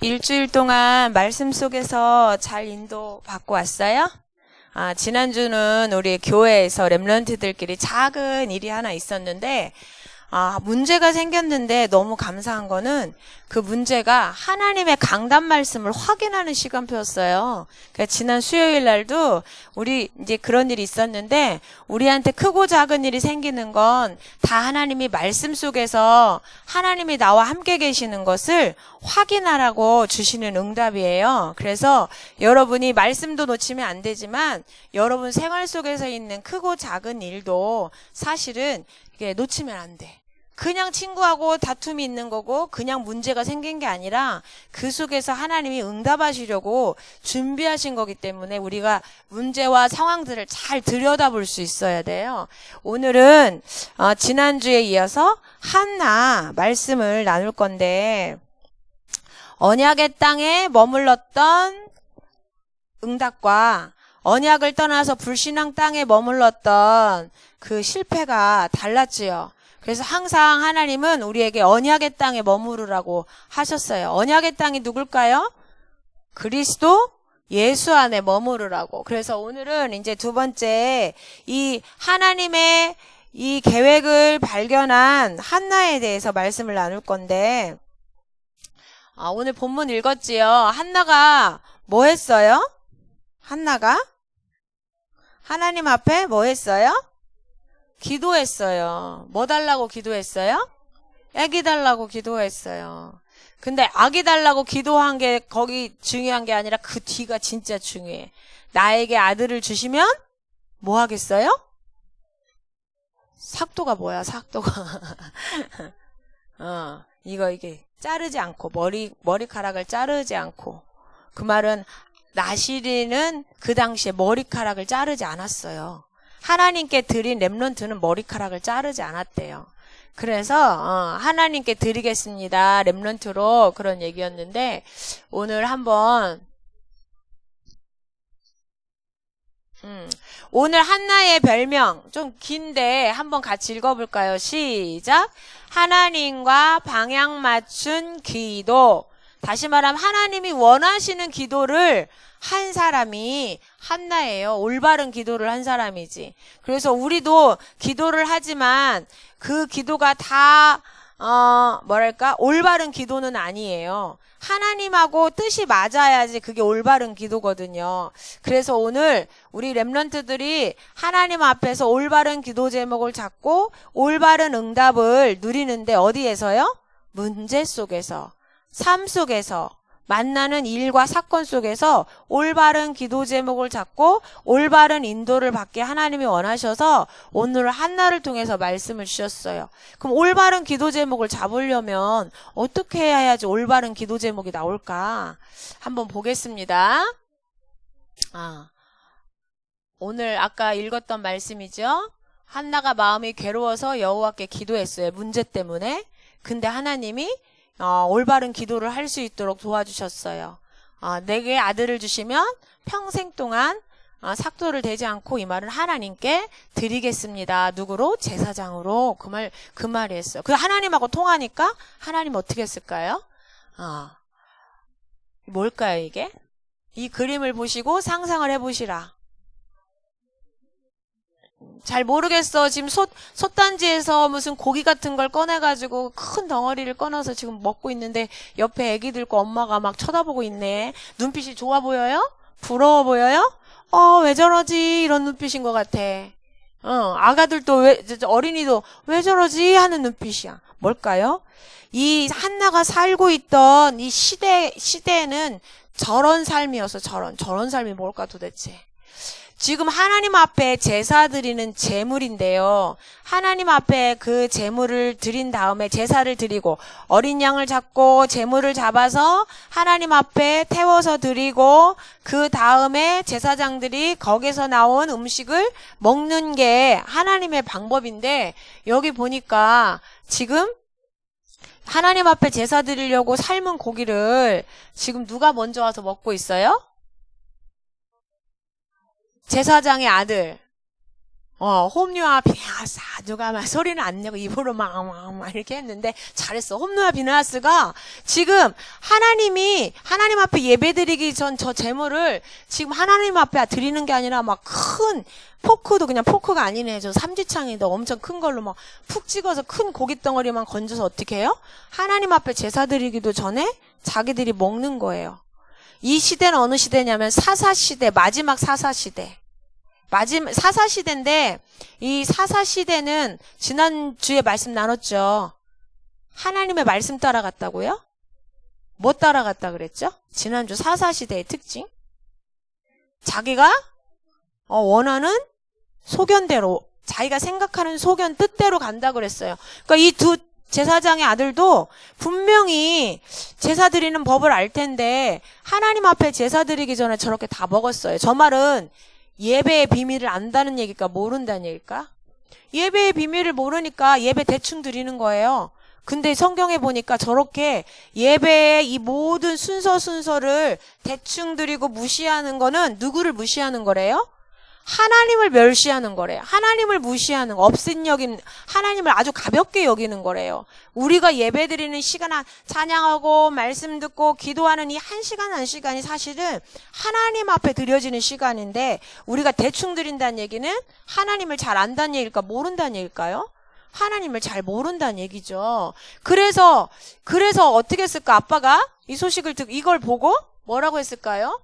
일주일 동안 말씀 속에서 잘 인도받고 왔어요? 지난주는 우리 교회에서 렘넌트들끼리 작은 일이 하나 있었는데, 문제가 생겼는데 너무 감사한 거는 그 문제가 하나님의 강단 말씀을 확인하는 시간표였어요. 그러니까 지난 수요일 날도 우리 이제 그런 일이 있었는데 우리한테 크고 작은 일이 생기는 건 다 하나님이 말씀 속에서 하나님이 나와 함께 계시는 것을 확인하라고 주시는 응답이에요. 그래서 여러분이 말씀도 놓치면 안 되지만 여러분 생활 속에서 있는 크고 작은 일도 사실은 이게 놓치면 안 돼. 그냥 친구하고 다툼이 있는 거고 그냥 문제가 생긴 게 아니라 그 속에서 하나님이 응답하시려고 준비하신 거기 때문에 우리가 문제와 상황들을 잘 들여다볼 수 있어야 돼요. 오늘은 지난주에 이어서 한나 말씀을 나눌 건데, 언약의 땅에 머물렀던 응답과 언약을 떠나서 불신앙 땅에 머물렀던 그 실패가 달랐지요. 그래서 항상 하나님은 우리에게 언약의 땅에 머무르라고 하셨어요. 언약의 땅이 누굴까요? 그리스도 예수 안에 머무르라고. 그래서 오늘은 이제 두 번째 이 하나님의 이 계획을 발견한 한나에 대해서 말씀을 나눌 건데, 오늘 본문 읽었지요. 한나가 뭐 했어요? 한나가 하나님 앞에 뭐 했어요? 기도했어요. 뭐 달라고 기도했어요? 아기 달라고 기도했어요. 근데 아기 달라고 기도한 게 거기 중요한 게 아니라 그 뒤가 진짜 중요해. 나에게 아들을 주시면 뭐 하겠어요? 삭도가 뭐야, 삭도가. 이게 자르지 않고, 머리카락을 자르지 않고. 그 말은 나시리는 그 당시에 머리카락을 자르지 않았어요. 하나님께 드린 렘넌트는 머리카락을 자르지 않았대요. 그래서 하나님께 드리겠습니다. 렘넌트로 그런 얘기였는데, 오늘 한번 오늘 한나의 별명 좀 긴데 한번 같이 읽어볼까요? 시작. 하나님과 방향 맞춘 기도. 다시 말하면 하나님이 원하시는 기도를 한 사람이 한나예요. 올바른 기도를 한 사람이지. 그래서 우리도 기도를 하지만 그 기도가 다 올바른 기도는 아니에요. 하나님하고 뜻이 맞아야지 그게 올바른 기도거든요. 그래서 오늘 우리 렘넌트들이 하나님 앞에서 올바른 기도 제목을 잡고 올바른 응답을 누리는데 어디에서요? 문제 속에서, 삶 속에서, 만나는 일과 사건 속에서 올바른 기도 제목을 잡고 올바른 인도를 받게 하나님이 원하셔서 오늘 한나를 통해서 말씀을 주셨어요. 그럼 올바른 기도 제목을 잡으려면 어떻게 해야지 올바른 기도 제목이 나올까? 한번 보겠습니다. 오늘 아까 읽었던 말씀이죠. 한나가 마음이 괴로워서 여호와께 기도했어요. 문제 때문에. 근데 하나님이 올바른 기도를 할 수 있도록 도와주셨어요. 내게 아들을 주시면 평생 동안 삭도를 대지 않고, 이 말은 하나님께 드리겠습니다. 누구로? 제사장으로. 그 말이 했어요. 그 하나님하고 통하니까 하나님 어떻게 했을까요? 뭘까요, 이게? 이 그림을 보시고 상상을 해보시라. 잘 모르겠어. 지금 솥단지에서 무슨 고기 같은 걸 꺼내가지고 큰 덩어리를 꺼내서 지금 먹고 있는데 옆에 애기들과 엄마가 막 쳐다보고 있네. 눈빛이 좋아 보여요? 부러워 보여요? 왜 저러지? 이런 눈빛인 것 같아. 아가들도 어린이도 왜 저러지? 하는 눈빛이야. 뭘까요? 이 한나가 살고 있던 이 시대에는 저런 삶이어서 저런 삶이 뭘까 도대체? 지금 하나님 앞에 제사 드리는 제물인데요. 하나님 앞에 그 제물을 드린 다음에 제사를 드리고 어린 양을 잡고 제물을 잡아서 하나님 앞에 태워서 드리고 그 다음에 제사장들이 거기서 나온 음식을 먹는 게 하나님의 방법인데, 여기 보니까 지금 하나님 앞에 제사 드리려고 삶은 고기를 지금 누가 먼저 와서 먹고 있어요? 제사장의 아들. 홈리와 비나하스 누가 막 소리는 안 내고 입으로 막 이렇게 했는데 잘했어. 홈리와 비나하스가 지금 하나님 앞에 예배드리기 전 저 제물을 지금 하나님 앞에 드리는 게 아니라 막 큰 포크도 그냥 포크가 아니네. 저 삼지창에도 엄청 큰 걸로 막 푹 찍어서 큰 고기 덩어리만 건져서 어떻게 해요? 하나님 앞에 제사 드리기도 전에 자기들이 먹는 거예요. 이 시대는 어느 시대냐면 사사시대, 마지막 사사시대. 사사시대인데 이 사사시대는 지난주에 말씀 나눴죠. 하나님의 말씀 따라갔다고요? 뭐 따라갔다 그랬죠? 지난주 사사시대의 특징? 자기가 원하는 소견대로, 자기가 생각하는 소견 뜻대로 간다 그랬어요. 그러니까 이 두 제사장의 아들도 분명히 제사 드리는 법을 알 텐데 하나님 앞에 제사 드리기 전에 저렇게 다 먹었어요. 저 말은 예배의 비밀을 안다는 얘기일까 모른다는 얘기일까? 예배의 비밀을 모르니까 예배 대충 드리는 거예요. 근데 성경에 보니까 저렇게 예배의 이 모든 순서를 대충 드리고 무시하는 거는 누구를 무시하는 거래요? 하나님을 멸시하는 거래요. 하나님을 무시하는 거, 없인 여긴 하나님을 아주 가볍게 여기는 거래요. 우리가 예배드리는 시간, 찬양하고 말씀 듣고 기도하는 이 한 시간 한 시간이 사실은 하나님 앞에 드려지는 시간인데 우리가 대충 드린다는 얘기는 하나님을 잘 안다는 얘기일까 모른다는 얘기일까요? 하나님을 잘 모른다는 얘기죠. 그래서 어떻게 했을까? 아빠가 이 소식을 듣고 이걸 보고 뭐라고 했을까요?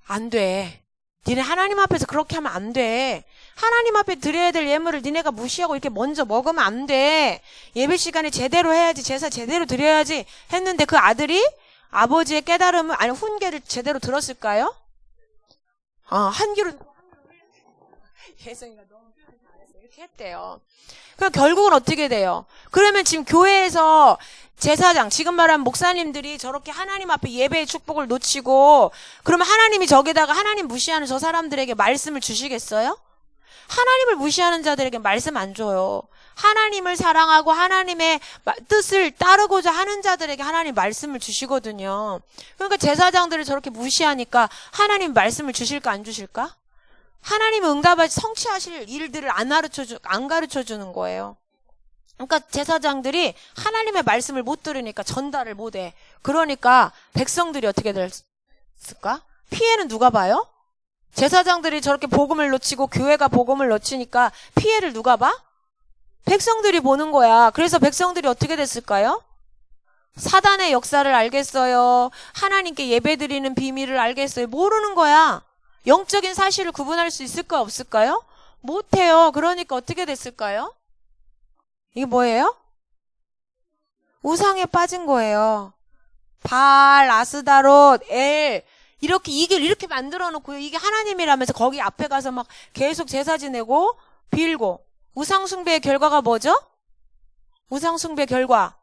안 돼. 니네 하나님 앞에서 그렇게 하면 안 돼. 하나님 앞에 드려야 될 예물을 니네가 무시하고 이렇게 먼저 먹으면 안 돼. 예배 시간에 제대로 해야지, 제사 제대로 드려야지 했는데 그 아들이 아버지의 깨달음을, 아니 훈계를 제대로 들었을까요? 한 귀로 예성이가 너무 잘했어. 이렇게 했대요. 그럼 결국은 어떻게 돼요? 그러면 지금 교회에서 제사장, 지금 말하면 목사님들이 저렇게 하나님 앞에 예배의 축복을 놓치고 그러면 하나님이 저기다가 하나님 무시하는 저 사람들에게 말씀을 주시겠어요? 하나님을 무시하는 자들에게 말씀 안 줘요. 하나님을 사랑하고 하나님의 뜻을 따르고자 하는 자들에게 하나님 말씀을 주시거든요. 그러니까 제사장들을 저렇게 무시하니까 하나님 말씀을 주실까 안 주실까? 하나님의 응답을 성취하실 일들을 안 가르쳐 주는 거예요. 그러니까 제사장들이 하나님의 말씀을 못 들으니까 전달을 못 해. 그러니까 백성들이 어떻게 됐을까? 피해는 누가 봐요? 제사장들이 저렇게 복음을 놓치고 교회가 복음을 놓치니까 피해를 누가 봐? 백성들이 보는 거야. 그래서 백성들이 어떻게 됐을까요? 사단의 역사를 알겠어요. 하나님께 예배드리는 비밀을 알겠어요. 모르는 거야. 영적인 사실을 구분할 수 있을까 없을까요? 못해요. 그러니까 어떻게 됐을까요? 이게 뭐예요? 우상에 빠진 거예요. 바알, 아스다롯, 엘 이렇게 이렇게 만들어 놓고요. 이게 하나님이라면서 거기 앞에 가서 막 계속 제사 지내고 빌고 우상 숭배의 결과가 뭐죠? 우상 숭배 결과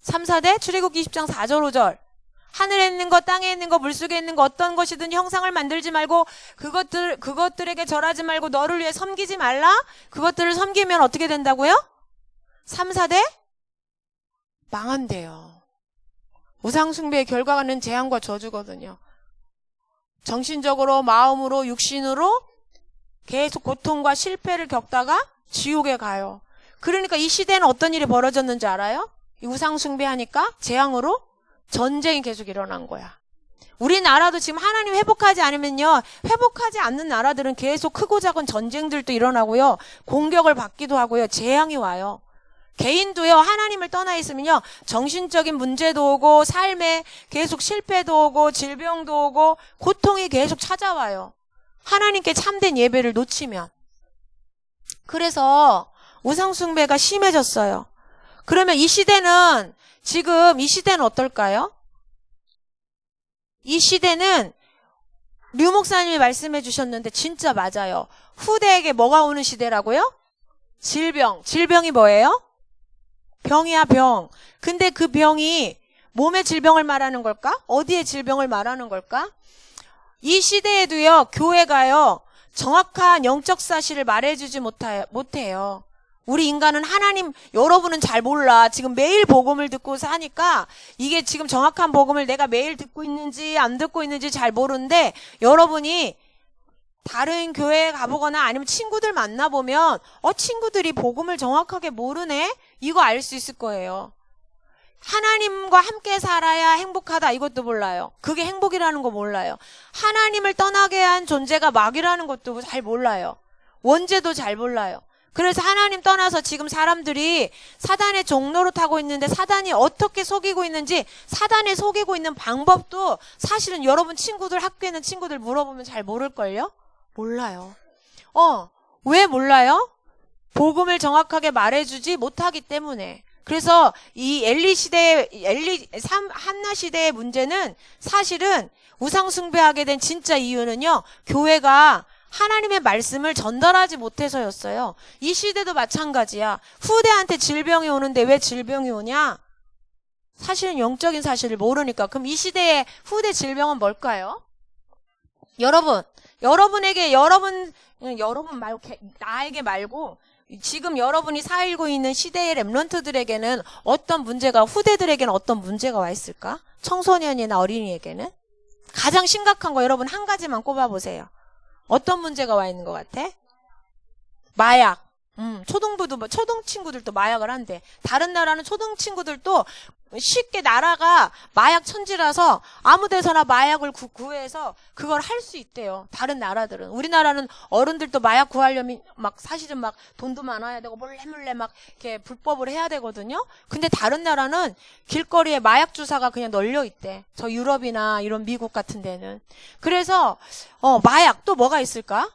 3, 4대 출애굽기 20장 4절 5절 하늘에 있는 것, 땅에 있는 것, 물속에 있는 것 어떤 것이든 형상을 만들지 말고 그것들에게 절하지 말고 너를 위해 섬기지 말라. 그것들을 섬기면 어떻게 된다고요? 3, 4대 망한대요. 우상 숭배의 결과는 재앙과 저주거든요. 정신적으로, 마음으로, 육신으로 계속 고통과 실패를 겪다가 지옥에 가요. 그러니까 이 시대는 어떤 일이 벌어졌는지 알아요? 이 우상 숭배하니까 재앙으로 전쟁이 계속 일어난 거야. 우리나라도 지금 하나님 회복하지 않으면요, 회복하지 않는 나라들은 계속 크고 작은 전쟁들도 일어나고요, 공격을 받기도 하고요, 재앙이 와요. 개인도요, 하나님을 떠나 있으면요, 정신적인 문제도 오고, 삶에 계속 실패도 오고, 질병도 오고, 고통이 계속 찾아와요. 하나님께 참된 예배를 놓치면. 그래서 우상숭배가 심해졌어요. 그러면 이 시대는 어떨까요? 이 시대는 류 목사님이 말씀해 주셨는데 진짜 맞아요. 후대에게 뭐가 오는 시대라고요? 질병이 뭐예요? 병이야, 병. 근데 그 병이 몸의 질병을 말하는 걸까? 어디의 질병을 말하는 걸까? 이 시대에도요, 교회가요, 정확한 영적 사실을 말해주지 못해요. 우리 인간은 하나님, 여러분은 잘 몰라. 지금 매일 복음을 듣고 사니까 이게 지금 정확한 복음을 내가 매일 듣고 있는지 안 듣고 있는지 잘 모르는데 여러분이 다른 교회에 가보거나 아니면 친구들 만나보면 친구들이 복음을 정확하게 모르네? 이거 알 수 있을 거예요. 하나님과 함께 살아야 행복하다 이것도 몰라요. 그게 행복이라는 거 몰라요. 하나님을 떠나게 한 존재가 마귀라는 것도 잘 몰라요. 원죄도 잘 몰라요. 그래서 하나님 떠나서 지금 사람들이 사단의 종로로 타고 있는데 사단이 어떻게 속이고 있는지 사단에 속이고 있는 방법도 사실은 여러분 친구들 학교에 있는 친구들 물어보면 잘 모를걸요? 몰라요. 왜 몰라요? 복음을 정확하게 말해주지 못하기 때문에. 그래서 이 한나 시대의 문제는 사실은 우상숭배하게 된 진짜 이유는요, 교회가 하나님의 말씀을 전달하지 못해서였어요. 이 시대도 마찬가지야. 후대한테 질병이 오는데 왜 질병이 오냐? 사실은 영적인 사실을 모르니까. 그럼 이 시대의 후대 질병은 뭘까요? 여러분에게 여러분 말고 나에게 말고 지금 여러분이 살고 있는 시대의 렘넌트들에게는 어떤 문제가 후대들에게는 어떤 문제가 와 있을까? 청소년이나 어린이에게는 가장 심각한 거 여러분 한 가지만 꼽아보세요. 어떤 문제가 와 있는 것 같아? 마약. 초등 친구들도 마약을 한대. 다른 나라는 초등 친구들도 쉽게 나라가 마약 천지라서 아무 데서나 마약을 구해서 그걸 할 수 있대요. 다른 나라들은. 우리나라는 어른들도 마약 구하려면 사실은 돈도 많아야 되고 몰래 막 이렇게 불법을 해야 되거든요. 근데 다른 나라는 길거리에 마약 주사가 그냥 널려 있대. 저 유럽이나 이런 미국 같은 데는. 그래서 마약 또 뭐가 있을까?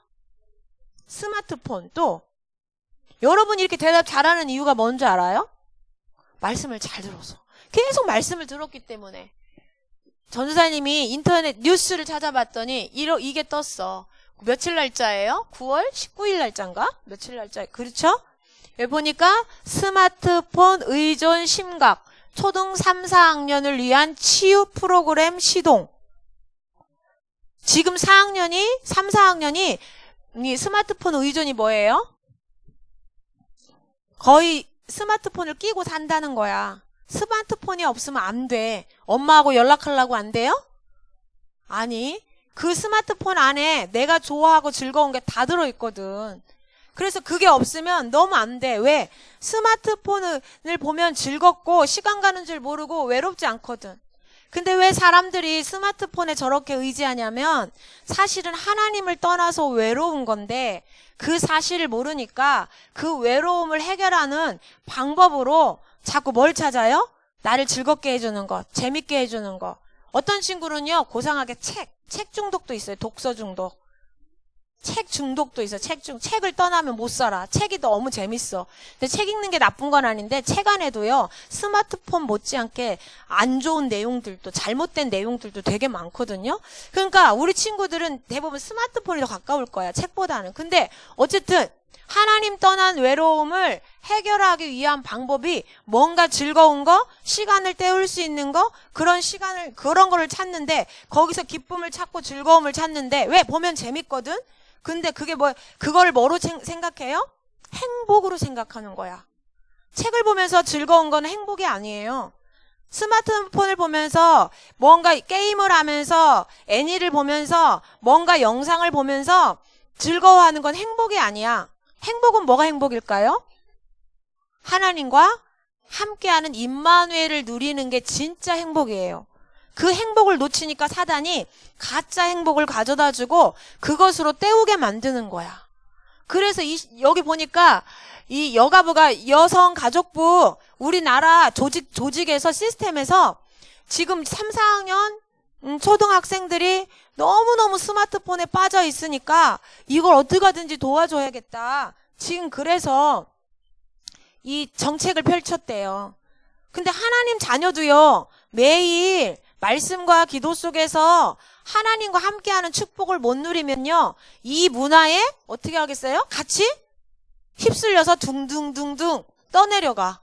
스마트폰 또. 여러분이 이렇게 대답 잘하는 이유가 뭔지 알아요? 말씀을 잘 들어서. 계속 말씀을 들었기 때문에. 전도사님이 인터넷 뉴스를 찾아봤더니 이게 떴어. 며칠 날짜예요? 9월 19일 날짜인가? 며칠 날짜? 그렇죠? 여기 보니까 스마트폰 의존 심각. 초등 3, 4학년을 위한 치유 프로그램 시동. 지금 3, 4학년이 이 스마트폰 의존이 뭐예요? 거의 스마트폰을 끼고 산다는 거야. 스마트폰이 없으면 안 돼. 엄마하고 연락하려고 안 돼요? 아니, 그 스마트폰 안에 내가 좋아하고 즐거운 게 다 들어있거든. 그래서 그게 없으면 너무 안 돼. 왜? 스마트폰을 보면 즐겁고 시간 가는 줄 모르고 외롭지 않거든. 근데 왜 사람들이 스마트폰에 저렇게 의지하냐면 사실은 하나님을 떠나서 외로운 건데 그 사실을 모르니까 그 외로움을 해결하는 방법으로 자꾸 뭘 찾아요? 나를 즐겁게 해주는 것, 재밌게 해주는 것. 어떤 친구는요, 고상하게 책 중독도 있어요. 독서 중독. 책 중독도 있어. 책을 떠나면 못 살아. 책이 너무 재밌어. 근데 책 읽는 게 나쁜 건 아닌데 책 안에도요, 스마트폰 못지않게 안 좋은 내용들도, 잘못된 내용들도 되게 많거든요. 그러니까 우리 친구들은 대부분 스마트폰이 더 가까울 거야. 책보다는. 근데 어쨌든 하나님 떠난 외로움을 해결하기 위한 방법이 뭔가 즐거운 거, 시간을 때울 수 있는 거, 그런 거를 찾는데, 거기서 기쁨을 찾고 즐거움을 찾는데, 왜? 보면 재밌거든? 근데 그걸 뭐로 생각해요? 행복으로 생각하는 거야. 책을 보면서 즐거운 건 행복이 아니에요. 스마트폰을 보면서 뭔가 게임을 하면서 애니를 보면서 뭔가 영상을 보면서 즐거워하는 건 행복이 아니야. 행복은 뭐가 행복일까요? 하나님과 함께하는 임마누엘을 누리는 게 진짜 행복이에요. 그 행복을 놓치니까 사단이 가짜 행복을 가져다주고 그것으로 때우게 만드는 거야. 그래서 여기 보니까 이 여가부가 여성가족부 우리나라 조직에서 시스템에서 지금 3, 4학년 초등학생들이 너무너무 스마트폰에 빠져 있으니까 이걸 어떻게든지 도와줘야겠다. 지금 그래서 이 정책을 펼쳤대요. 근데 하나님 자녀도요, 매일 말씀과 기도 속에서 하나님과 함께하는 축복을 못 누리면요, 이 문화에 어떻게 하겠어요? 같이 휩쓸려서 둥둥둥둥 떠내려가.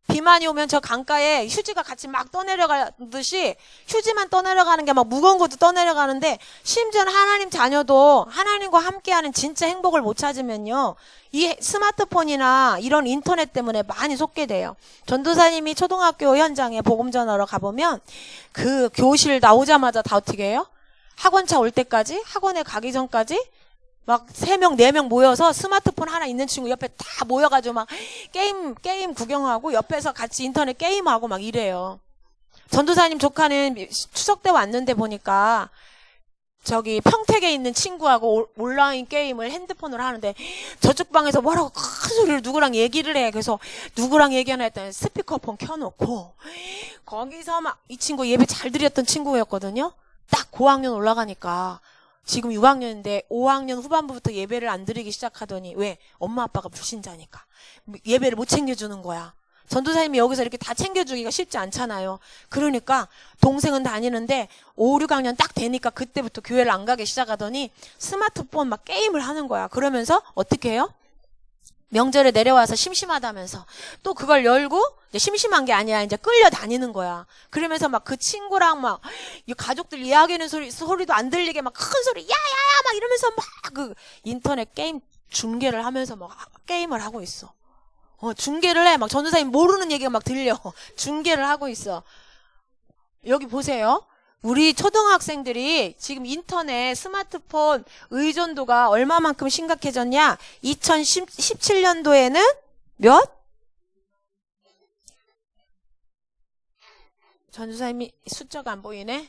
비만이 오면 저 강가에 휴지가 같이 막 떠내려가듯이 휴지만 떠내려가는 게 막 무거운 것도 떠내려가는데, 심지어는 하나님 자녀도 하나님과 함께하는 진짜 행복을 못 찾으면요, 이 스마트폰이나 이런 인터넷 때문에 많이 속게 돼요. 전도사님이 초등학교 현장에 복음 전하러 가보면 그 교실 나오자마자 다 어떻게 해요? 학원차 올 때까지, 학원에 가기 전까지 막 3명, 4명 모여서 스마트폰 하나 있는 친구 옆에 다 모여가지고 막 게임 구경하고 옆에서 같이 인터넷 게임하고 막 이래요. 전도사님 조카는 추석 때 왔는데 보니까 저기 평택에 있는 친구하고 온라인 게임을 핸드폰으로 하는데 저쪽 방에서 뭐라고 큰 소리로 누구랑 얘기를 해. 그래서 누구랑 얘기하나 했더니 스피커폰 켜놓고 거기서 막 이 친구 예배 잘 드렸던 친구였거든요. 딱 고학년 올라가니까 지금 6학년인데 5학년 후반부부터 예배를 안 드리기 시작하더니 왜? 엄마 아빠가 불신자니까 예배를 못 챙겨주는 거야. 전도사님이 여기서 이렇게 다 챙겨주기가 쉽지 않잖아요. 그러니까 동생은 다니는데 5, 6학년 딱 되니까 그때부터 교회를 안 가기 시작하더니 스마트폰 막 게임을 하는 거야. 그러면서 어떻게 해요? 명절에 내려와서 심심하다면서 또 그걸 열고 이제 심심한 게 아니야. 이제 끌려다니는 거야. 그러면서 막 그 친구랑 막 가족들 이야기하는 소리도 안 들리게 막 큰 소리 야야야 막 이러면서 막 그 인터넷 게임 중계를 하면서 막 게임을 하고 있어. 중계를 해. 막 전도사님 모르는 얘기가 막 들려. 중계를 하고 있어. 여기 보세요. 우리 초등학생들이 지금 인터넷, 스마트폰 의존도가 얼마만큼 심각해졌냐? 2017년도에는 몇? 전도사님이 숫자가 안 보이네.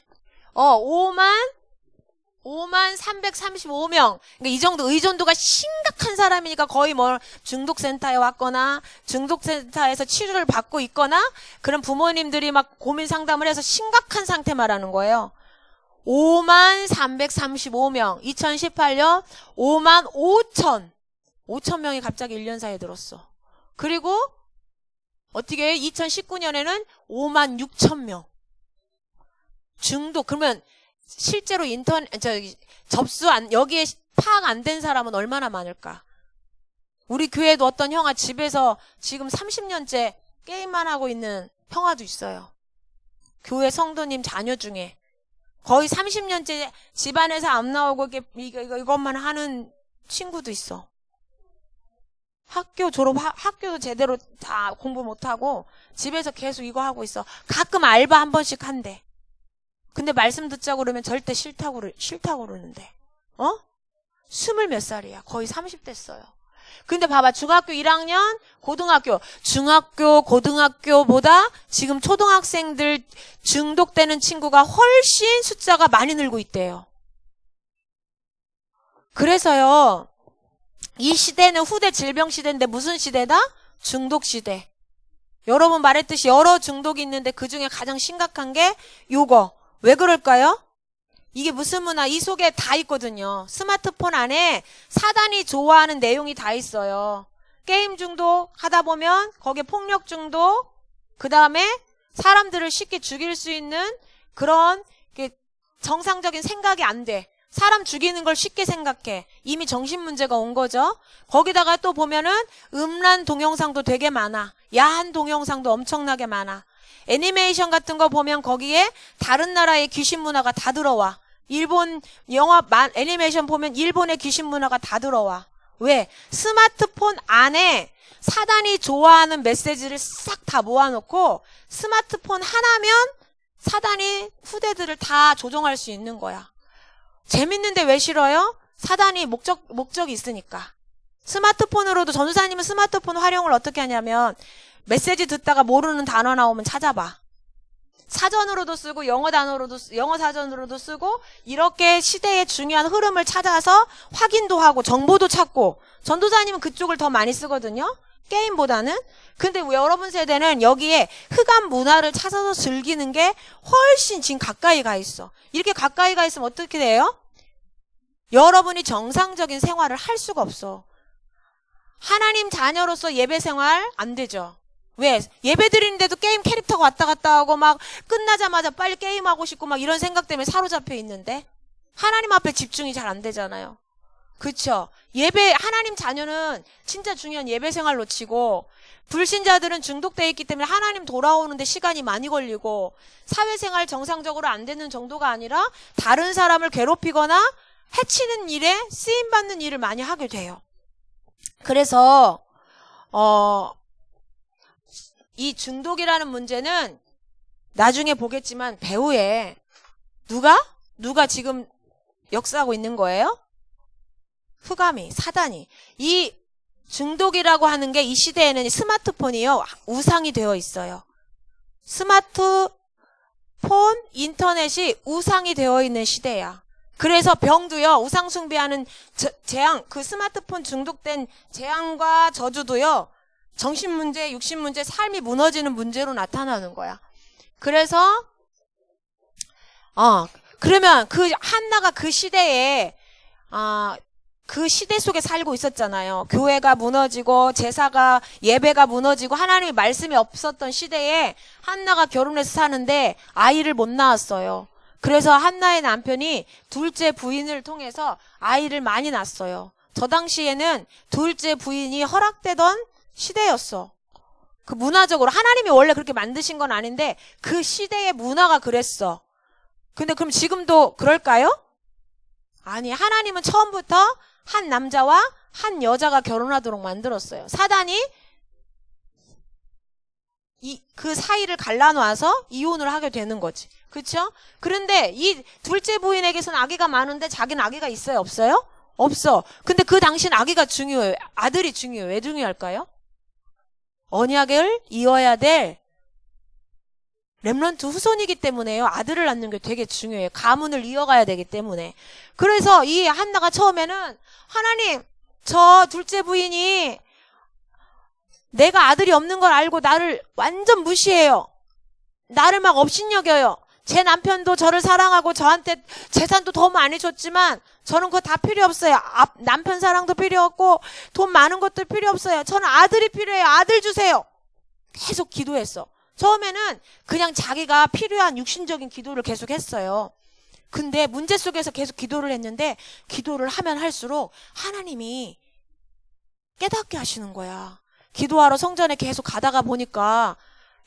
5만 335명. 그러니까 이 정도 의존도가 심각한 사람이니까 거의 뭐 중독센터에 왔거나 중독센터에서 치료를 받고 있거나 그런 부모님들이 막 고민 상담을 해서 심각한 상태 말하는 거예요. 5만 335명. 2018년 5만 5천 명이 갑자기 1년 사이에 늘었어. 그리고 어떻게 2019년에는 5만 6천 명. 중독. 그러면 실제로 여기에 파악 안 된 사람은 얼마나 많을까? 우리 교회도 어떤 형아 집에서 지금 30년째 게임만 하고 있는 형아도 있어요. 교회 성도님 자녀 중에. 거의 30년째 집안에서 안 나오고 이것만 하는 친구도 있어. 학교도 제대로 다 공부 못하고 집에서 계속 이거 하고 있어. 가끔 알바 한 번씩 한대. 근데 말씀 듣자고 그러면 절대 싫다고 그러는데. 20 몇 살이야. 거의 30 됐어요. 근데 봐봐. 중학교 1학년, 고등학교보다 지금 초등학생들 중독되는 친구가 훨씬 숫자가 많이 늘고 있대요. 그래서요. 이 시대는 후대 질병 시대인데 무슨 시대다? 중독 시대. 여러분 말했듯이 여러 중독이 있는데 그중에 가장 심각한 게 요거. 왜 그럴까요? 이게 무슨 문화? 이 속에 다 있거든요. 스마트폰 안에 사단이 좋아하는 내용이 다 있어요. 게임 중독 하다 보면 거기에 폭력 중독, 그 다음에 사람들을 쉽게 죽일 수 있는 그런 정상적인 생각이 안 돼. 사람 죽이는 걸 쉽게 생각해. 이미 정신문제가 온 거죠. 거기다가 또 보면은 음란 동영상도 되게 많아. 야한 동영상도 엄청나게 많아. 애니메이션 같은 거 보면 거기에 다른 나라의 귀신 문화가 다 들어와. 일본 영화 애니메이션 보면 일본의 귀신 문화가 다 들어와. 왜? 스마트폰 안에 사단이 좋아하는 메시지를 싹 다 모아놓고 스마트폰 하나면 사단이 후대들을 다 조종할 수 있는 거야. 재밌는데 왜 싫어요? 사단이 목적이 있으니까. 스마트폰으로도 전도사님은 스마트폰 활용을 어떻게 하냐면 메시지 듣다가 모르는 단어 나오면 찾아봐. 사전으로도 쓰고 영어 사전으로도 쓰고 이렇게 시대의 중요한 흐름을 찾아서 확인도 하고 정보도 찾고 전도사님은 그쪽을 더 많이 쓰거든요. 게임보다는. 근데 여러분 세대는 여기에 흑암 문화를 찾아서 즐기는 게 훨씬 지금 가까이 가 있어. 이렇게 가까이 가 있으면 어떻게 돼요? 여러분이 정상적인 생활을 할 수가 없어. 하나님 자녀로서 예배 생활 안 되죠. 왜? 예배 드리는데도 게임 캐릭터가 왔다 갔다 하고 막 끝나자마자 빨리 게임하고 싶고 막 이런 생각 때문에 사로잡혀 있는데 하나님 앞에 집중이 잘 안 되잖아요. 그쵸? 하나님 자녀는 진짜 중요한 예배 생활 놓치고 불신자들은 중독되어 있기 때문에 하나님 돌아오는데 시간이 많이 걸리고 사회생활 정상적으로 안 되는 정도가 아니라 다른 사람을 괴롭히거나 해치는 일에 쓰임받는 일을 많이 하게 돼요. 그래서 이 중독이라는 문제는 나중에 보겠지만 배후에 누가 지금 역사하고 있는 거예요? 흑암이, 사단이. 이 중독이라고 하는 게 이 시대에는 스마트폰이요, 우상이 되어 있어요. 스마트폰, 인터넷이 우상이 되어 있는 시대야. 그래서 병도요, 우상 숭배하는 재앙, 그 스마트폰 중독된 재앙과 저주도요, 정신문제, 육신문제, 삶이 무너지는 문제로 나타나는 거야. 그래서, 그러면 그 한나가 그 시대에, 그 시대 속에 살고 있었잖아요. 교회가 무너지고 제사가 예배가 무너지고 하나님의 말씀이 없었던 시대에 한나가 결혼해서 사는데 아이를 못 낳았어요. 그래서 한나의 남편이 둘째 부인을 통해서 아이를 많이 낳았어요. 저 당시에는 둘째 부인이 허락되던 시대였어. 그 문화적으로 하나님이 원래 그렇게 만드신 건 아닌데 그 시대의 문화가 그랬어. 근데 그럼 지금도 그럴까요? 아니, 하나님은 처음부터 한 남자와 한 여자가 결혼하도록 만들었어요. 사단이 그 사이를 갈라놔서 이혼을 하게 되는 거지. 그렇죠? 그런데 이 둘째 부인에게서는 아기가 많은데 자기는 아기가 있어요? 없어요? 없어. 근데 그 당시는 아기가 중요해요. 아들이 중요해요. 왜 중요할까요? 언약을 이어야 될 렘넌트 후손이기 때문에요. 아들을 낳는 게 되게 중요해요. 가문을 이어가야 되기 때문에. 그래서 이 한나가 처음에는 하나님, 저 둘째 부인이 내가 아들이 없는 걸 알고 나를 완전 무시해요. 나를 막 업신여겨요. 제 남편도 저를 사랑하고 저한테 재산도 더 많이 줬지만 저는 그거 다 필요 없어요. 남편 사랑도 필요 없고 돈 많은 것도 필요 없어요. 저는 아들이 필요해요. 아들 주세요. 계속 기도했어. 처음에는 그냥 자기가 필요한 육신적인 기도를 계속 했어요. 근데 문제 속에서 계속 기도를 했는데 기도를 하면 할수록 하나님이 깨닫게 하시는 거야. 기도하러 성전에 계속 가다가 보니까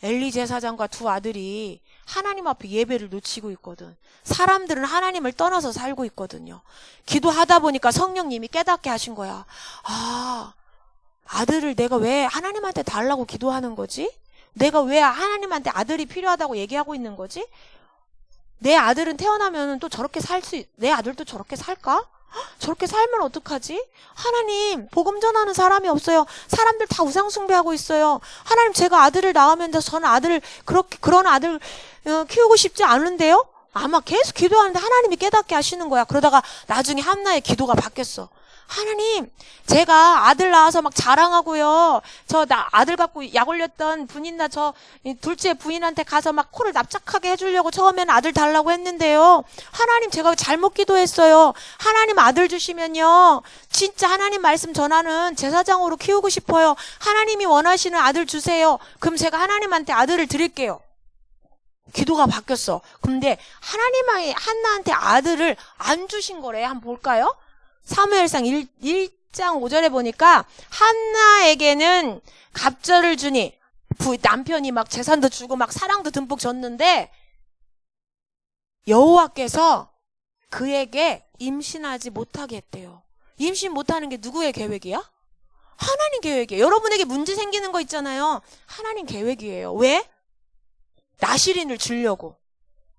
엘리 제사장과 두 아들이 하나님 앞에 예배를 놓치고 있거든. 사람들은 하나님을 떠나서 살고 있거든요. 기도하다 보니까 성령님이 깨닫게 하신 거야. 아들을 내가 왜 하나님한테 달라고 기도하는 거지? 내가 왜 하나님한테 아들이 필요하다고 얘기하고 있는 거지? 내 아들은 태어나면 또 저렇게 내 아들도 저렇게 살까? 저렇게 살면 어떡하지? 하나님, 복음 전하는 사람이 없어요. 사람들 다 우상 숭배하고 있어요. 하나님, 제가 아들을 낳으면 저는 그런 아들 키우고 싶지 않은데요? 아마 계속 기도하는데 하나님이 깨닫게 하시는 거야. 그러다가 나중에 한나의 기도가 바뀌었어. 하나님, 제가 아들 낳아서 막 자랑하고요. 아들 갖고 약 올렸던 분이나 둘째 부인한테 가서 막 코를 납작하게 해주려고 처음에는 아들 달라고 했는데요. 하나님, 제가 잘못 기도했어요. 하나님 아들 주시면요. 진짜 하나님 말씀 전하는 제사장으로 키우고 싶어요. 하나님이 원하시는 아들 주세요. 그럼 제가 하나님한테 아들을 드릴게요. 기도가 바뀌었어. 근데 하나님이 한나한테 아들을 안 주신 거래. 한번 볼까요? 사무엘상 1장 5절에 보니까 한나에게는 갑절을 주니 남편이 막 재산도 주고 막 사랑도 듬뿍 줬는데 여호와께서 그에게 임신하지 못하게 했대요. 임신 못하는 게 누구의 계획이야? 하나님 계획이에요. 여러분에게 문제 생기는 거 있잖아요. 하나님 계획이에요. 왜? 나실인을 주려고.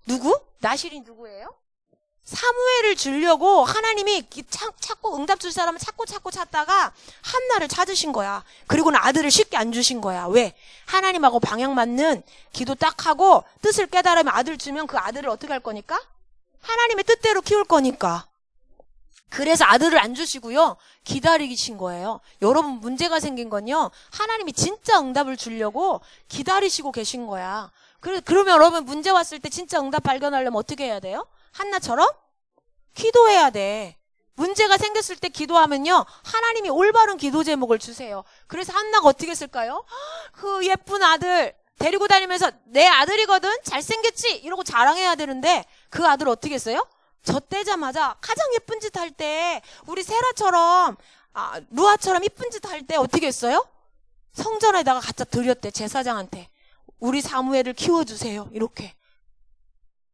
누구? 나실인 누구예요? 사무엘을 주려고 하나님이 찾고 응답 줄 사람은 찾고 찾다가 한나를 찾으신 거야. 그리고는 아들을 쉽게 안 주신 거야. 왜? 하나님하고 방향 맞는 기도 딱 하고 뜻을 깨달으면 아들 주면 그 아들을 어떻게 할 거니까? 하나님의 뜻대로 키울 거니까. 그래서 아들을 안 주시고요. 기다리신 거예요. 여러분 문제가 생긴 건요. 하나님이 진짜 응답을 주려고 기다리시고 계신 거야. 그러면 여러분 문제 왔을 때 진짜 응답 발견하려면 어떻게 해야 돼요? 한나처럼 기도해야 돼. 문제가 생겼을 때 기도하면요. 하나님이 올바른 기도 제목을 주세요. 그래서 한나가 어떻게 했을까요? 그 예쁜 아들 데리고 다니면서 내 아들이거든? 잘생겼지? 이러고 자랑해야 되는데 그 아들 어떻게 했어요? 젖대자마자 가장 예쁜 짓 할 때 우리 세라처럼 루아처럼 이쁜 짓 할 때 어떻게 했어요? 성전에다가 갖다 드렸대. 제사장한테. 우리 사무엘을 키워주세요. 이렇게.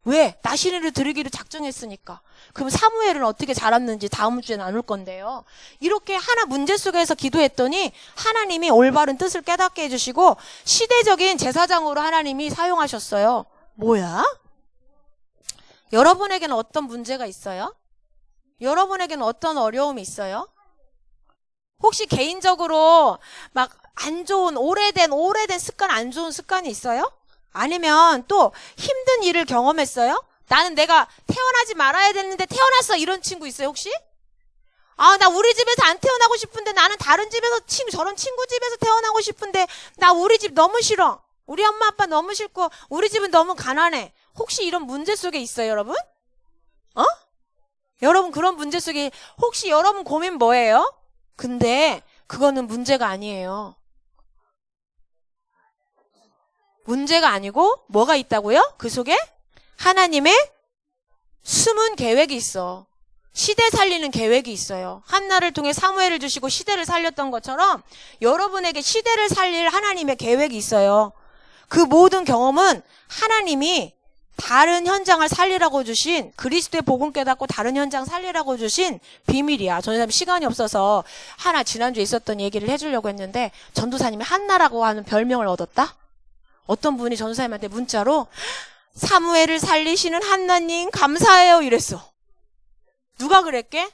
왜? 나시린을 드리기로 작정했으니까. 그럼 사무엘은 어떻게 자랐는지 다음 주에 나눌 건데요. 이렇게 하나 문제 속에서 기도했더니 하나님이 올바른 뜻을 깨닫게 해주시고 시대적인 제사장으로 하나님이 사용하셨어요. 뭐야? 여러분에게는 어떤 문제가 있어요? 여러분에게는 어떤 어려움이 있어요? 혹시 개인적으로 막 안 좋은 오래된 습관, 안 좋은 습관이 있어요? 아니면 또 힘든 일을 경험했어요? 나는 내가 태어나지 말아야 되는데 태어났어, 이런 친구 있어요 혹시? 아, 나 우리 집에서 안 태어나고 싶은데 나는 다른 집에서 저런 친구 집에서 태어나고 싶은데 나 우리 집 너무 싫어. 우리 엄마 아빠 너무 싫고 우리 집은 너무 가난해. 혹시 이런 문제 속에 있어요, 여러분? 어? 여러분 그런 문제 속에 혹시 여러분 고민 뭐예요? 근데 그거는 문제가 아니에요. 문제가 아니고 뭐가 있다고요? 그 속에 하나님의 숨은 계획이 있어. 시대 살리는 계획이 있어요. 한나를 통해 사무엘을 주시고 시대를 살렸던 것처럼 여러분에게 시대를 살릴 하나님의 계획이 있어요. 그 모든 경험은 하나님이 다른 현장을 살리라고 주신, 그리스도의 복음 깨닫고 다른 현장 살리라고 주신 비밀이야. 전도사님 시간이 없어서 하나 지난주에 있었던 얘기를 해주려고 했는데, 전도사님이 한나라고 하는 별명을 얻었다? 어떤 분이 전도사님한테 문자로 사무엘을 살리시는 한나님 감사해요 이랬어. 누가 그랬게?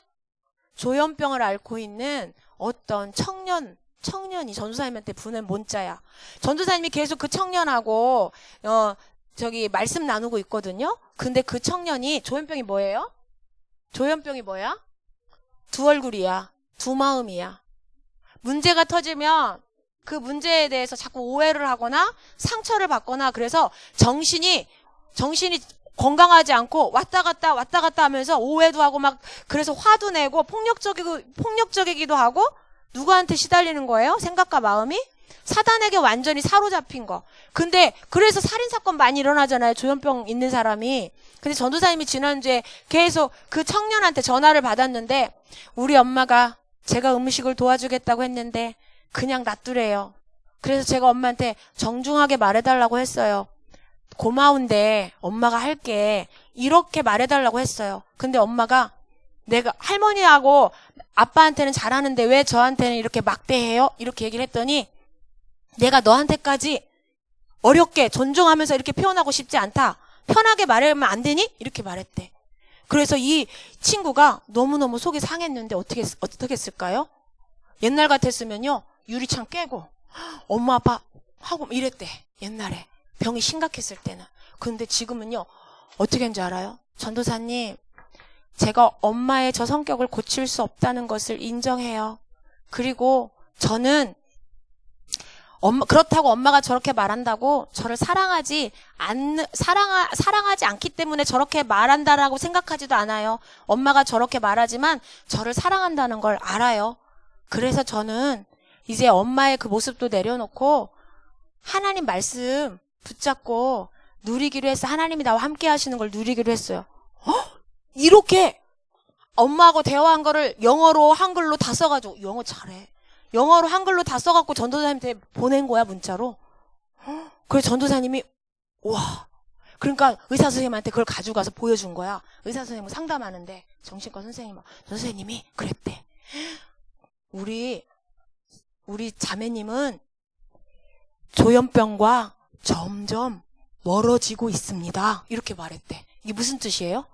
조현병을 앓고 있는 어떤 청년이 전도사님한테 보낸 문자야. 전도사님이 계속 그 청년하고 말씀 나누고 있거든요. 근데 그 청년이, 조현병이 뭐예요? 조현병이 뭐야? 두 얼굴이야. 두 마음이야. 문제가 터지면 그 문제에 대해서 자꾸 오해를 하거나 상처를 받거나, 그래서 정신이 건강하지 않고 왔다 갔다 하면서 오해도 하고 막, 그래서 화도 내고 폭력적이기도 하고, 누구한테 시달리는 거예요? 생각과 마음이? 사단에게 완전히 사로잡힌 거. 근데 그래서 살인사건 많이 일어나잖아요, 조현병 있는 사람이. 근데 전도사님이 지난주에 계속 그 청년한테 전화를 받았는데, 우리 엄마가 제가 음식을 도와주겠다고 했는데 그냥 놔두래요. 그래서 제가 엄마한테 정중하게 말해달라고 했어요. 고마운데 엄마가 할게, 이렇게 말해달라고 했어요. 근데 엄마가, 내가 할머니하고 아빠한테는 잘하는데 왜 저한테는 이렇게 막대해요? 이렇게 얘기를 했더니, 내가 너한테까지 어렵게 존중하면서 이렇게 표현하고 싶지 않다. 편하게 말하면 안 되니? 이렇게 말했대. 그래서 이 친구가 너무너무 속이 상했는데 어떻게 했을까요? 옛날 같았으면요, 유리창 깨고 엄마 아빠 하고 이랬대. 옛날에 병이 심각했을 때는. 근데 지금은요, 어떻게 했는지 알아요? 전도사님, 제가 엄마의 저 성격을 고칠 수 없다는 것을 인정해요. 그리고 저는 그렇다고 엄마가 저렇게 말한다고 저를 사랑하지 않기 때문에 저렇게 말한다라고 생각하지도 않아요. 엄마가 저렇게 말하지만 저를 사랑한다는 걸 알아요. 그래서 저는 이제 엄마의 그 모습도 내려놓고 하나님 말씀 붙잡고 누리기로 했어. 하나님이 나와 함께 하시는 걸 누리기로 했어요. 이렇게 엄마하고 대화한 거를 영어로 한글로 다 써가지고, 영어 잘해. 영어로 한글로 다 써갖고 전도사님한테 보낸 거야, 문자로. 그래서 전도사님이, 와. 그러니까 의사 선생님한테 그걸 가져가서 보여준 거야. 의사 선생님은 상담하는데, 정신과 선생님이 그랬대. 우리 자매님은 조현병과 점점 멀어지고 있습니다. 이렇게 말했대. 이게 무슨 뜻이에요?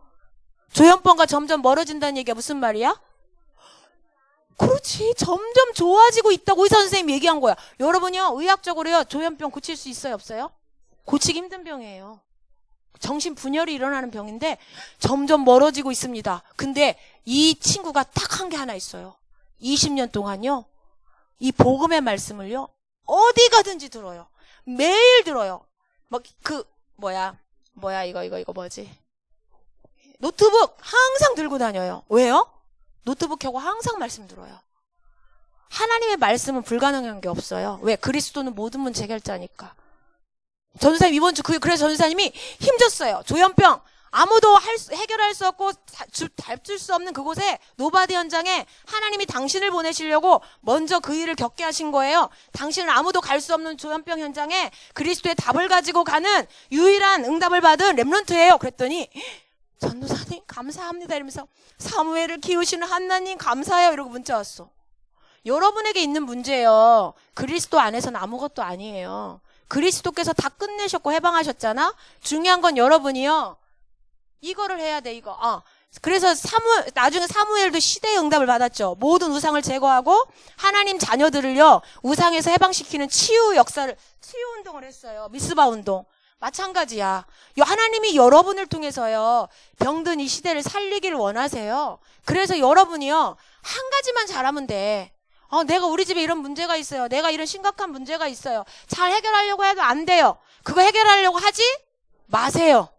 조현병과 점점 멀어진다는 얘기가 무슨 말이야? 그렇지. 점점 좋아지고 있다고 의사 선생님이 얘기한 거야. 여러분요, 의학적으로요, 조현병 고칠 수 있어요, 없어요? 고치기 힘든 병이에요. 정신분열이 일어나는 병인데 점점 멀어지고 있습니다. 근데 이 친구가 딱 한 게 하나 있어요. 20년 동안요, 이 복음의 말씀을요, 어디 가든지 들어요. 매일 들어요. 막 이거 뭐지? 노트북 항상 들고 다녀요. 왜요? 노트북 켜고 항상 말씀 들어요. 하나님의 말씀은 불가능한 게 없어요. 왜? 그리스도는 모든 문제 해결자니까. 전도사님 이번 주 그래서 전도사님이 힘줬어요. 조현병 아무도 해결할 수 없고 닮을 수 없는 그곳에 노바디 현장에 하나님이 당신을 보내시려고 먼저 그 일을 겪게 하신 거예요. 당신은 아무도 갈 수 없는 조현병 현장에 그리스도의 답을 가지고 가는 유일한 응답을 받은 렘넌트예요. 그랬더니 전도사님 감사합니다 이러면서, 사무엘을 키우시는 하나님 감사해요 이러고 문자 왔어. 여러분에게 있는 문제예요. 그리스도 안에서는 아무것도 아니에요. 그리스도께서 다 끝내셨고 해방하셨잖아. 중요한 건 여러분이요, 이거를 해야 돼. 이거 그래서 나중에 사무엘도 시대의 응답을 받았죠. 모든 우상을 제거하고 하나님 자녀들을요, 우상에서 해방시키는 치유 운동을 했어요. 미스바 운동. 마찬가지야. 하나님이 여러분을 통해서요, 병든 이 시대를 살리기를 원하세요. 그래서 여러분이요, 한 가지만 잘하면 돼. 내가 우리 집에 이런 문제가 있어요. 내가 이런 심각한 문제가 있어요. 잘 해결하려고 해도 안 돼요. 그거 해결하려고 하지 마세요.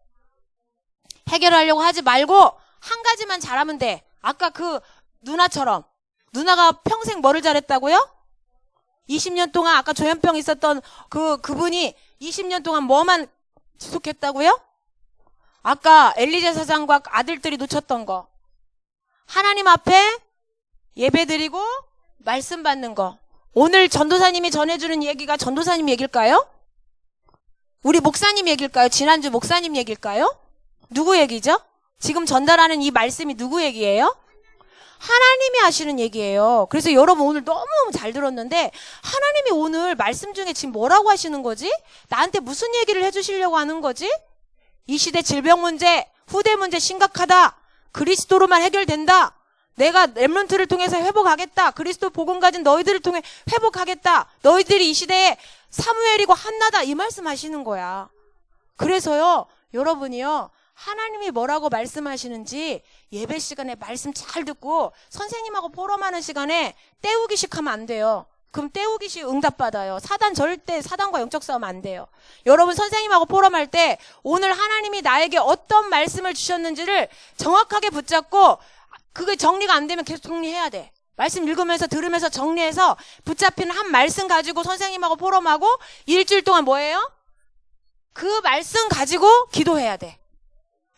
해결하려고 하지 말고 한 가지만 잘하면 돼. 아까 그 누나처럼. 누나가 평생 뭐를 잘했다고요? 20년 동안 아까 조현병 있었던 그분이 20년 동안 뭐만 지속했다고요? 아까 엘리제 사장과 아들들이 놓쳤던 거. 하나님 앞에 예배드리고 말씀 받는 거. 오늘 전도사님이 전해주는 얘기가 전도사님 얘기일까요? 우리 목사님 얘기일까요? 지난주 목사님 얘기일까요? 누구 얘기죠? 지금 전달하는 이 말씀이 누구 얘기예요? 하나님이 하시는 얘기예요. 그래서 여러분 오늘 너무너무 잘 들었는데 하나님이 오늘 말씀 중에 지금 뭐라고 하시는 거지? 나한테 무슨 얘기를 해주시려고 하는 거지? 이 시대 질병 문제, 후대 문제 심각하다. 그리스도로만 해결된다. 내가 렘넌트를 통해서 회복하겠다. 그리스도 복음 가진 너희들을 통해 회복하겠다. 너희들이 이 시대에 사무엘이고 한나다. 이 말씀 하시는 거야. 그래서요, 여러분이요, 하나님이 뭐라고 말씀하시는지 예배 시간에 말씀 잘 듣고 선생님하고 포럼하는 시간에 때우기식 하면 안 돼요. 그럼 때우기식 응답받아요. 절대 사단과 영적 싸움 안 돼요. 여러분 선생님하고 포럼할 때 오늘 하나님이 나에게 어떤 말씀을 주셨는지를 정확하게 붙잡고 그게 정리가 안 되면 계속 정리해야 돼. 말씀 읽으면서 들으면서 정리해서 붙잡힌 한 말씀 가지고 선생님하고 포럼하고 일주일 동안 뭐예요? 그 말씀 가지고 기도해야 돼.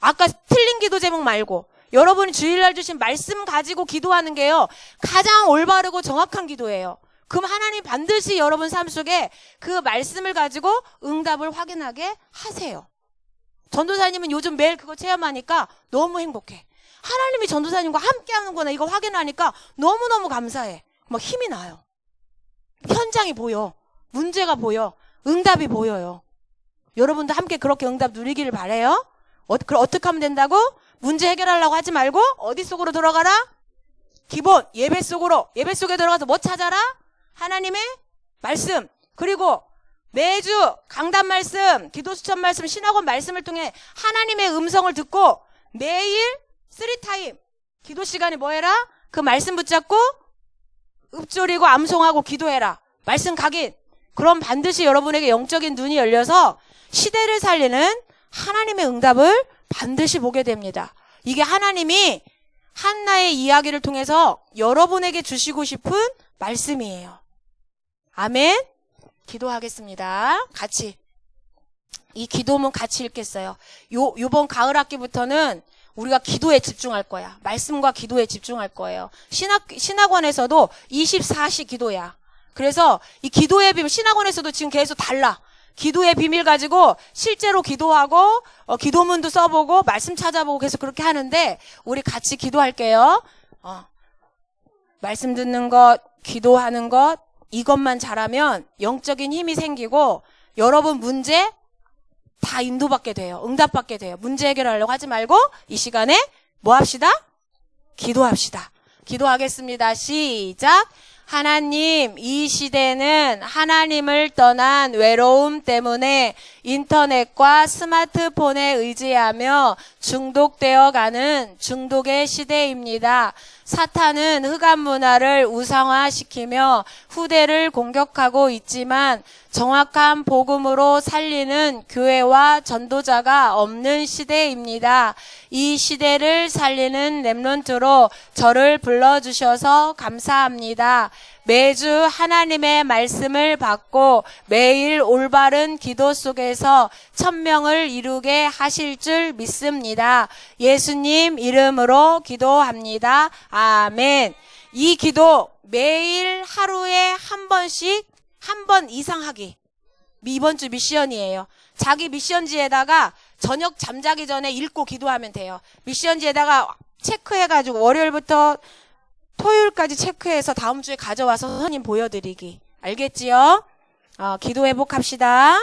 아까 틀린 기도 제목 말고 여러분이 주일날 주신 말씀 가지고 기도하는 게요, 가장 올바르고 정확한 기도예요. 그럼 하나님 반드시 여러분 삶 속에 그 말씀을 가지고 응답을 확인하게 하세요. 전도사님은 요즘 매일 그거 체험하니까 너무 행복해. 하나님이 전도사님과 함께 하는구나 이거 확인하니까 너무너무 감사해. 막 힘이 나요. 현장이 보여. 문제가 보여. 응답이 보여요. 여러분도 함께 그렇게 응답 누리기를 바라요. 어떻게 하면 된다고? 문제 해결하려고 하지 말고 어디 속으로 들어가라? 기본 예배 속으로. 예배 속에 들어가서 뭐 찾아라? 하나님의 말씀. 그리고 매주 강단 말씀, 기도 수천 말씀, 신학원 말씀을 통해 하나님의 음성을 듣고 매일 3타임 기도 시간에 뭐 해라? 그 말씀 붙잡고 읊조리고 암송하고 기도해라. 말씀 각인. 그럼 반드시 여러분에게 영적인 눈이 열려서 시대를 살리는 하나님의 응답을 반드시 보게 됩니다. 이게 하나님이 한나의 이야기를 통해서 여러분에게 주시고 싶은 말씀이에요. 아멘. 기도하겠습니다. 같이. 이 기도문 같이 읽겠어요. 요번 가을 학기부터는 우리가 기도에 집중할 거야. 말씀과 기도에 집중할 거예요. 신학원에서도 24시 기도야. 그래서 이 기도의 비밀, 신학원에서도 지금 계속 달라. 기도의 비밀 가지고 실제로 기도하고 기도문도 써보고 말씀 찾아보고 계속 그렇게 하는데 우리 같이 기도할게요. 말씀 듣는 것, 기도하는 것, 이것만 잘하면 영적인 힘이 생기고 여러분 문제 다 인도받게 돼요. 응답받게 돼요. 문제 해결하려고 하지 말고 이 시간에 뭐 합시다? 기도합시다. 기도하겠습니다. 시작. 하나님, 이 시대는 하나님을 떠난 외로움 때문에 인터넷과 스마트폰에 의지하며 중독되어 가는 중독의 시대입니다. 사탄은 흑암 문화를 우상화시키며 후대를 공격하고 있지만 정확한 복음으로 살리는 교회와 전도자가 없는 시대입니다. 이 시대를 살리는 렘넌트로 저를 불러주셔서 감사합니다. 매주 하나님의 말씀을 받고 매일 올바른 기도 속에서 1000명을 이루게 하실 줄 믿습니다. 예수님 이름으로 기도합니다. 아멘. 이 기도 매일 하루에 한 번씩 한 번 이상 하기. 이번 주 미션이에요. 자기 미션지에다가 저녁 잠자기 전에 읽고 기도하면 돼요. 미션지에다가 체크해가지고 월요일부터 토요일까지 체크해서 다음 주에 가져와서 선생님 보여드리기. 알겠지요? 기도 회복합시다.